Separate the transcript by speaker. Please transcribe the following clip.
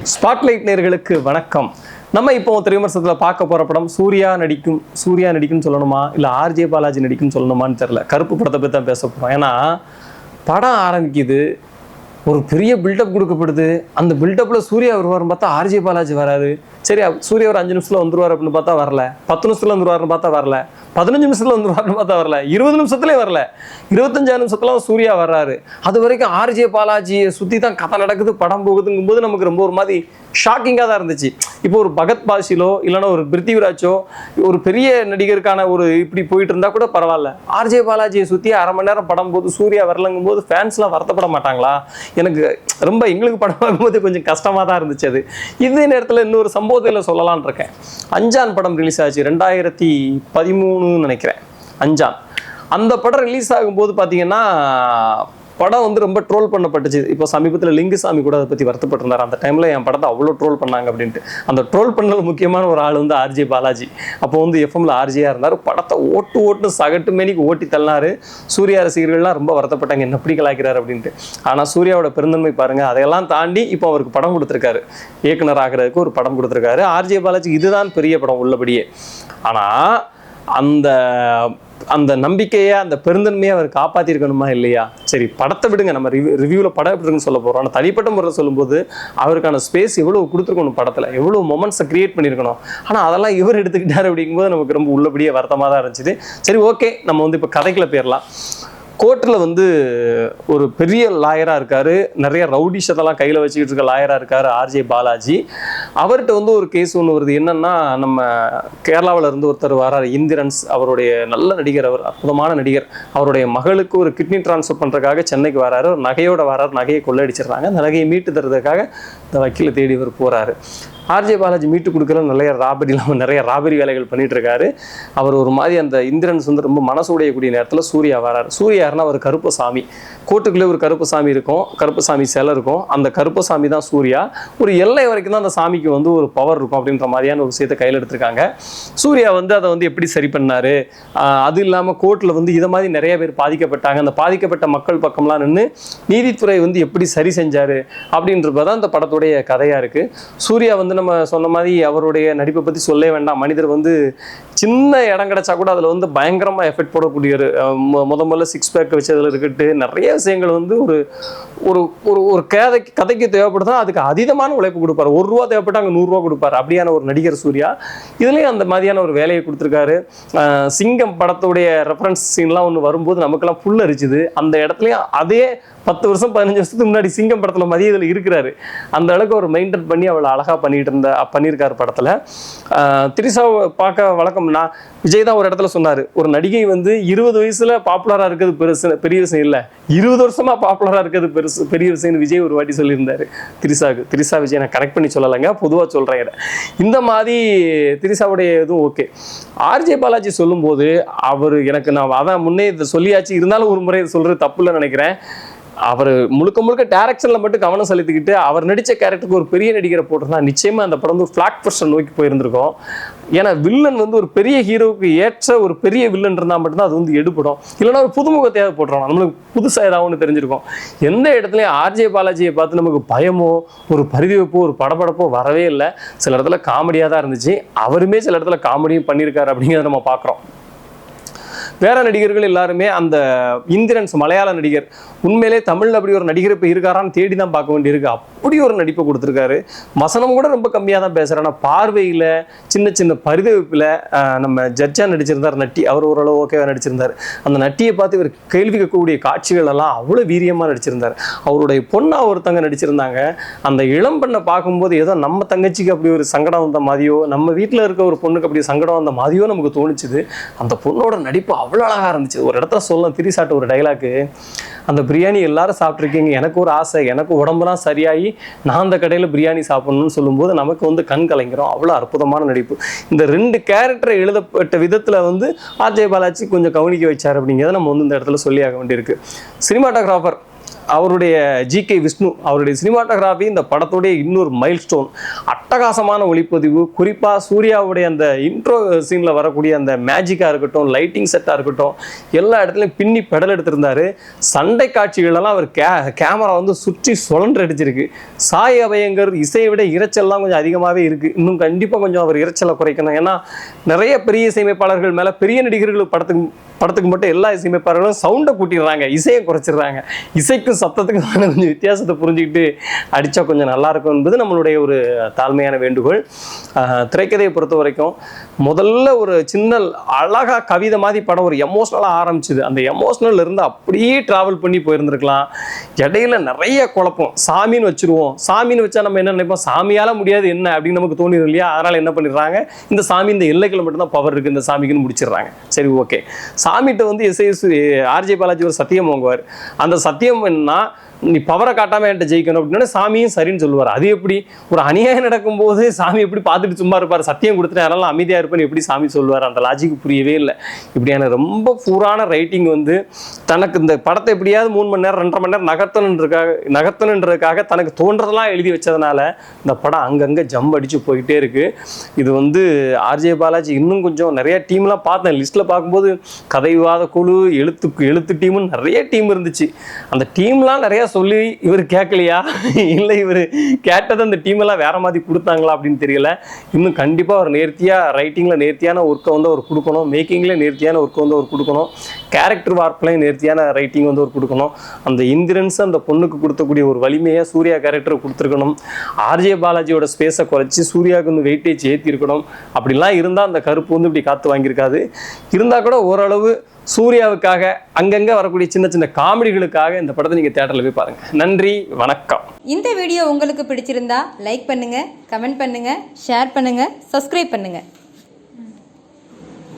Speaker 1: Spotlight நேயர்களுக்கு வணக்கம். நம்ம இப்போ திரைவிமர்சனத்தில் பார்க்க போகிற படம் சூர்யா நடிக்கும்னு சொல்லணுமா இல்லை ஆர்ஜே பாலாஜி நடிக்கும்னு சொல்லணுமான்னு தெரில. கருப்பு படத்தை பற்றி தான் பேச போகிறோம். ஏன்னா படம் ஆரம்பிக்குது, ஒரு பெரிய பில்டப் கொடுக்கப்படுது. அந்த பில்டப்பில் சூர்யா வருவார்னு பார்த்தா ஆர்ஜே பாலாஜி வராது. சரி, சூர்யா ஒரு 5 நிமிஷத்தில் வந்துருவார் அப்படின்னு பார்த்தா வரல. 10 நிமிஷத்தில் வந்துருவார்னு பார்த்தா வரல. 15 நிமிஷத்தில் வந்துருவார்னு பார்த்தா வரல. 20 நிமிஷத்துலேயே வரல. 25 நிமிஷத்துல சூர்யா வர்றாரு. அது வரைக்கும் ஆர்ஜே பாலாஜியை சுற்றி தான் கதை நடக்குது, படம் போகுதுங்கும் போது நமக்கு ரொம்ப ஒரு மாதிரி ஷாக்கிங்காக தான் இருந்துச்சு. இப்போ ஒரு பகத் பாசிலோ இல்லைன்னா ஒரு பிருத்திவிராஜோ ஒரு பெரிய நடிகருக்கான ஒரு இப்படி போயிட்டு இருந்தால் கூட பரவாயில்ல. ஆர்ஜே பாலாஜியை சுற்றி அரை மணி நேரம் படம் போது சூர்யா வரலங்கும் போது ஃபேன்ஸ்லாம் வருத்தப்பட மாட்டாங்களா? எனக்கு ரொம்ப எங்களுக்கு படம் பார்க்கும்போது கொஞ்சம் கஷ்டமாக தான் இருந்துச்சு. அது இதே நேரத்தில் இன்னொரு சம்பவத்தில் சொல்லலான் இருக்கேன். அஞ்சான் படம் ரிலீஸ் ஆச்சு 2013 நினைக்கிறேன். அஞ்சான் அந்த படம் ரிலீஸ் ஆகும்போது பார்த்தீங்கன்னா படம் வந்து ரொம்ப ட்ரோல் பண்ணப்பட்டுச்சு. இப்போ சமீபத்தில் லிங்குசாமி கூட அதை பற்றி வருத்தப்பட்டிருந்தார். அந்த டைமில் என் படத்தை அவ்வளோ ட்ரோல் பண்ணாங்க அப்படின்ட்டு. அந்த ட்ரோல் பண்ணல முக்கியமான ஒரு ஆள் வந்து ஆர்ஜே பாலாஜி. அப்போ வந்து எஃப்எம்ல ஆர்ஜியாக இருந்தார். படத்தை ஓட்டு சகட்டு மேனிக்கு ஓட்டி தள்ளினார். சூர்யா ரசிகர்கள்லாம் ரொம்ப வருத்தப்பட்டாங்க, என்ன எப்படி கலாய்க்கிறார் அப்படின்ட்டு. ஆனால் சூர்யாவோட பெருந்தன்மை பாருங்கள். அதையெல்லாம் தாண்டி இப்போ அவருக்கு படம் கொடுத்துருக்காரு, இயக்குனர் ஆகிறதுக்கு ஒரு படம் கொடுத்துருக்காரு. ஆர்ஜே பாலாஜி இதுதான் பெரிய படம் உள்ளபடியே. ஆனால் அந்த நம்பிக்கையை அந்த பெருந்தன்மையை அவர் காப்பாற்றிருக்கணுமா இல்லையா? சரி, படத்தை விடுங்க, நம்ம ரிவ்யூவில் படம் எப்படி இருக்குன்னு சொல்ல போகிறோம். ஆனால் தனிப்பட்ட முறையில் சொல்லும்போது அவருக்கான ஸ்பேஸ் எவ்வளோ கொடுத்துருக்கணும், படத்தில் எவ்வளோ மொமெண்ட்ஸை கிரியேட் பண்ணியிருக்கணும். ஆனால் அதெல்லாம் இவர் எடுத்துக்கிட்டார் அப்படிங்கும்போது நமக்கு ரொம்ப உள்ளபடியே வருத்தமாக தான் இருந்துச்சு. சரி, ஓகே, நம்ம வந்து இப்போ கதைக்குள்ள போயிடலாம். கோர்ட்டில் வந்து ஒரு பெரிய லாயராக இருக்கார், நிறைய ரவுடிஷத்தெல்லாம் கையில் வச்சுக்கிட்டு இருக்க லாயராக இருக்கார் ஆர்ஜே பாலாஜி. அவர்கிட்ட வந்து ஒரு கேஸ் ஒன்று வருது. என்னன்னா, நம்ம கேரளாவில் இருந்து ஒருத்தர் வரார், இந்திரன்ஸ். அவருடைய நல்ல நடிகர், அவர் அற்புதமான நடிகர். அவருடைய மகளுக்கு ஒரு கிட்னி டிரான்ஸ்ஃபர் பண்ணுறதுக்காக சென்னைக்கு வராரு. ஒரு நகையோட வராரு, நகையை கொள்ளையடிச்சிடுறாங்க. அந்த நகையை மீட்டு தர்றதுக்காக இந்த வக்கீலை தேடி இவர் போகிறாரு. ஆர்ஜே பாலாஜி மீட்டு கொடுக்குற நிறைய ராபரி வேலைகள் பண்ணிட்டு இருக்காரு. அவர் ஒரு மாதிரி அந்த இந்திரன்ஸ் வந்து ரொம்ப மனசு உடையக்கூடிய நேரத்தில் சூர்யா வராரு. சூர்யாருன்னா ஒரு கருப்பசாமி. கோர்ட்டுக்குள்ளே ஒரு கருப்பசாமி இருக்கும், கருப்பசாமி சிலை இருக்கும். அந்த கருப்பசாமி தான் சூர்யா. ஒரு எல்லை வரைக்கும் தான் அந்த சாமிக்கு வந்து ஒரு பவர் இருக்கும் அப்படின்ற மாதிரியான ஒரு விஷயத்தை கையில் எடுத்திருக்காங்க. சூர்யா வந்து அதை வந்து எப்படி சரி பண்ணாரு, அது இல்லாமல் கோர்ட்டில் வந்து இதை மாதிரி நிறைய பேர் பாதிக்கப்பட்டாங்க, அந்த பாதிக்கப்பட்ட மக்கள் பக்கம்லாம் நின்று நீதித்துறை வந்து எப்படி சரி செஞ்சாரு அப்படின்றதான் இந்த படத்துடைய கதையாக இருக்குது. சூர்யா வந்து நம்ம சொன்ன மாதிரி அவருடைய நடிப்பை பற்றி சொல்ல வேண்டாம். மனிதர் வந்து சின்ன இடம் கிடைச்சா கூட அதில் வந்து பயங்கரமாக எஃபெக்ட் போடக்கூடிய முதல்ல 6 பேக் வச்சதில் இருக்கட்டு நிறைய விஷயங்கள் வந்து ஒரு ஒரு ஒரு கதைக்கு தேவைப்படுதா அதுக்கு அதீதமான உழைப்பு கொடுப்பார். ₹1 தேவைப்பட்டு அங்கே ₹100 கொடுப்பார். அப்படியான ஒரு நடிகர் சூர்யா. இதுலேயும் அந்த மாதிரியான ஒரு வேலையை கொடுத்துருக்காரு. சிங்கம் படத்துடைய ரெஃபரன்ஸ் சீன்லாம் ஒன்று வரும்போது நமக்கெல்லாம் புல் அரிச்சுது. அந்த இடத்துலையும் அதே 10 வருஷம் 15 வருஷத்துக்கு முன்னாடி சிங்கம் படத்தில் மதிய இதில் இருக்கிறாரு. அந்த அளவுக்கு அவர் மெயின்டைன் பண்ணி அவளை அழகாக பண்ணியிருக்காரு படத்தில். திரிசாவை பார்க்க வழக்கம்னா விஜய் தான் ஒரு இடத்துல சொன்னார், ஒரு நடிகை வந்து 20 வயசுல பாப்புலராக இருக்கிறது பெரிய விஷயம் இல்லை, 20 வருஷமா பாப்புலராக இருக்கிறது பெரிய விஷயம்னு விஜய் ஒரு வாட்டி சொல்லியிருந்தாரு திரிசாவுக்கு. திரிசா விஜய் நான் கரெக்ட் பண்ணி சொல்லலைங்க, பொதுவாக சொல்கிறேன். இந்த மாதிரி திரிசாவுடைய இதுவும் ஓகே. ஆர்ஜே பாலாஜி சொல்லும்போது அவர் எனக்கு நான் அதான் முன்னே இதை சொல்லியாச்சு, இருந்தாலும் ஒரு முறை சொல்கிறது தப்பு இல்லைன்னு நினைக்கிறேன். அவர் முழுக்க டைரக்ஷனில் மட்டும் கவனம் செலுத்திக்கிட்டு அவர் நடித்த கேரக்டருக்கு ஒரு பெரிய நடிகரை போட்டிருந்தா நிச்சயமாக அந்த படம் வந்து ஃப்ளாக் பர்சன் நோக்கி போயிருந்திருக்கும். ஏன்னா வில்லன் வந்து ஒரு பெரிய ஹீரோவுக்கு ஏற்ற ஒரு பெரிய வில்லன் இருந்தால் மட்டும்தான் அது வந்து எடுப்படும். இல்லைன்னா ஒரு புதுமுகத்தையாவது போட்டுருவோம், நம்மளுக்கு புதுசாக ஏதாவது ஒன்று தெரிஞ்சிருக்கும். எந்த இடத்துலையும் ஆர்ஜே பாலாஜியை பார்த்து நமக்கு பயமோ ஒரு பரிதவிப்போ ஒரு படபடப்போ வரவே இல்லை. சில இடத்துல காமெடியாக தான் இருந்துச்சு. அவருமே சில இடத்துல காமெடியும் பண்ணியிருக்காரு அப்படிங்கிறத நம்ம பார்க்குறோம். வேற நடிகர்கள் எல்லாருமே அந்த இந்திரன்ஸ் மலையாள நடிகர் உண்மையிலே தமிழில் அப்படி ஒரு நடிகர் இப்போ இருக்காரான்னு தேடி தான் பார்க்க வேண்டியிருக்கு. அப்படி ஒரு நடிப்பை கொடுத்துருக்காரு. வசனம் கூட ரொம்ப கம்மியாக தான் பேசுகிறார். ஆனால் பார்வையில் சின்ன பரிதவிப்பில் நம்ம ஜட்ஜாக நடிச்சிருந்தார் நட்டி, அவர் ஓரளவு ஓகேவா நடிச்சிருந்தார். அந்த நட்டியை பார்த்து இவர் கேள்வி கேட்கக்கூடிய காட்சிகள் எல்லாம் அவ்வளோ வீரியமாக நடிச்சிருந்தார். அவருடைய பொண்ணா ஒருத்தங்க நடிச்சிருந்தாங்க. அந்த இளம் பெண்ணை பார்க்கும்போது ஏதோ நம்ம தங்கச்சிக்கு அப்படி ஒரு சங்கடம் வந்த மாதிரியோ, நம்ம வீட்டில் இருக்க ஒரு பொண்ணுக்கு அப்படி சங்கடம் வந்த மாதிரியோ நமக்கு தோணுச்சுது. அந்த பொண்ணோட நடிப்பு அவ்வளோ அழகாக இருந்துச்சு. ஒரு இடத்துல சொல்லலாம், திரிசாட்டு ஒரு டைலாக்கு, அந்த பிரியாணி எல்லாரும் சாப்பிட்ருக்கீங்க, எனக்கு ஒரு ஆசை, எனக்கு உடம்புலாம் சரியாகி நான் அந்த கடையில் பிரியாணி சாப்பிட்ணுன்னு சொல்லும்போது நமக்கு வந்து கண் கலங்கிறோம். அவ்வளோ அற்புதமான நடிப்பு. இந்த 2 கேரக்டரை எழுதப்பட்ட விதத்தில் வந்து ஆர்ஜே பாலாஜி கொஞ்சம் கவனிக்க வச்சார் அப்படிங்கிறத நம்ம வந்து இந்த இடத்துல சொல்லியாக வேண்டியிருக்கு. சினிமாட்டோகிராஃபர் அவருடைய ஜி.கே. விஷ்ணு அவருடைய சினிமாட்டோகிராஃபி இந்த படத்துடைய இன்னொரு மைல் ஸ்டோன். அட்டகாசமான ஒளிப்பதிவு, குறிப்பாக சூர்யாவுடைய அந்த இன்ட்ரோ சீனில் வரக்கூடிய அந்த மேஜிக்காக இருக்கட்டும், லைட்டிங் செட்டாக இருக்கட்டும், எல்லா இடத்துலையும் பின்னி பெடல் எடுத்திருந்தாரு. சண்டை காட்சிகளெல்லாம் அவர் கேமரா வந்து சுற்றி சுழன்று அடிச்சிருக்கு. சாய் அபயங்கர் இசையை விட இரைச்சல்லாம் கொஞ்சம் அதிகமாகவே இருக்குது. இன்னும் கண்டிப்பாக கொஞ்சம் அவர் இரைச்சலை குறைக்கணும். ஏன்னா நிறைய பெரிய இசையமைப்பாளர்கள் மேலே, பெரிய நடிகர்கள் படத்துக்கு மட்டும் எல்லா இசையமைப்பாளர்களும் சவுண்டை கூட்டிடுறாங்க, இசையை குறைச்சிடுறாங்க. இசைக்கும் சத்தத்துக்கும் கொஞ்சம் வித்தியாசத்தை புரிஞ்சுக்கிட்டு அடித்தா கொஞ்சம் நல்லாயிருக்கும் என்பது நம்மளுடைய ஒரு தாழ்மையான வேண்டுகோள். திரைக்கதையை பொறுத்த வரைக்கும் முதல்ல ஒரு சின்ன அழகாக கவிதை மாதிரி படம் ஒரு எமோஷ்னலாக ஆரம்பிச்சுது. அந்த எமோஷ்னல் இருந்து அப்படியே ட்ராவல் பண்ணி போயிருந்துருக்கலாம். இடையில நிறைய குழப்பம். சாமின்னு வச்சுருவோம், சாமின்னு வச்சா நம்ம என்ன நினைப்போம், சாமியால் முடியாது என்ன அப்படின்னு நமக்கு தோணிடும் இல்லையா? அதனால் என்ன பண்ணிடுறாங்க, இந்த சாமி இந்த எல்லைக்குள்ள மட்டும்தான் பவர் இருக்குது, இந்த சாமிக்குன்னு முடிச்சிடுறாங்க. சரி, ஓகே. சாமிகிட்ட வந்து ஆர்ஜே பாலாஜி ஒரு சத்தியம் வாங்குவார். அந்த சத்தியம் என்னன்னா, நீ பவரை காட்டாமல் என்கிட்ட ஜெயிக்கணும் அப்படின்னா சாமியும் சரின்னு சொல்லுவார். அது எப்படி ஒரு அநியாயம் நடக்கும்போது சாமி எப்படி பார்த்துட்டு சும்மா இருப்பார்? சத்தியம் கொடுத்துட்டு அதனால அமைதியாக இருப்பேன்னு எப்படி சாமி சொல்லுவார்? அந்த லாஜிக் புரியவே இல்லை. இப்படியான ரொம்ப பூரான ரைட்டிங் வந்து தனக்கு இந்த படத்தை எப்படியாவது 3 மணி நேரம் 2.5 மணி நேரம் நகர்த்தணுன்றதுக்காக தனக்கு தோன்றதெல்லாம் எழுதி வச்சதுனால இந்த படம் அங்கங்கே ஜம்ப் அடித்து போயிட்டே இருக்குது. இது வந்து ஆர்ஜே பாலாஜி இன்னும் கொஞ்சம் நிறைய டீம்லாம் பார்த்தேன். லிஸ்ட்டில் பார்க்கும்போது கதை விவாத குழு, எழுத்து டீமுன்னு நிறைய டீம் இருந்துச்சு. அந்த டீம்லாம் நிறையா சொல்லி இவர் கேட்கலையா, இல்லை இவர் கேட்டது அந்த டீம் எல்லாம் வேற மாதிரி கொடுத்தாங்களா அப்படின்னு தெரியல. இன்னும் கண்டிப்பாக ஒரு நேர்த்தியாக ரைட்டிங்கில் நேர்த்தியான ஒர்க்கை வந்து அவர் கொடுக்கணும், மேக்கிங்கில் நேர்த்தியான ஒர்க்கை வந்து அவர் கொடுக்கணும், கேரக்டர் வார்ப்லையும் நேர்த்தியான ரைட்டிங் வந்து அவர் கொடுக்கணும். அந்த இந்திரன்ஸ் அந்த பொண்ணுக்கு கொடுத்தக்கூடிய ஒரு வலிமையை சூர்யா கேரக்டர் கொடுத்துருக்கணும். ஆர்ஜே பாலாஜியோட ஸ்பேஸை குறைச்சி சூர்யாவுக்கு வந்து வெயிட்டேஜ் ஏற்றிருக்கணும். அப்படிலாம் இருந்தால் அந்த கருப்பு வந்து இப்படி காத்து வாங்கியிருக்காது. இருந்தால் கூட ஓரளவு சூர்யாவுக்காக அங்கங்கே வரக்கூடிய சின்ன சின்ன காமெடிகளுக்காக இந்த படத்தை நீங்கள் தியேட்டரில் போய் பாருங்கள். நன்றி, வணக்கம்.
Speaker 2: இந்த வீடியோ உங்களுக்கு பிடிச்சிருந்தா லைக் பண்ணுங்கள், கமெண்ட் பண்ணுங்கள், ஷேர் பண்ணுங்கள், சப்ஸ்கிரைப் பண்ணுங்கள்.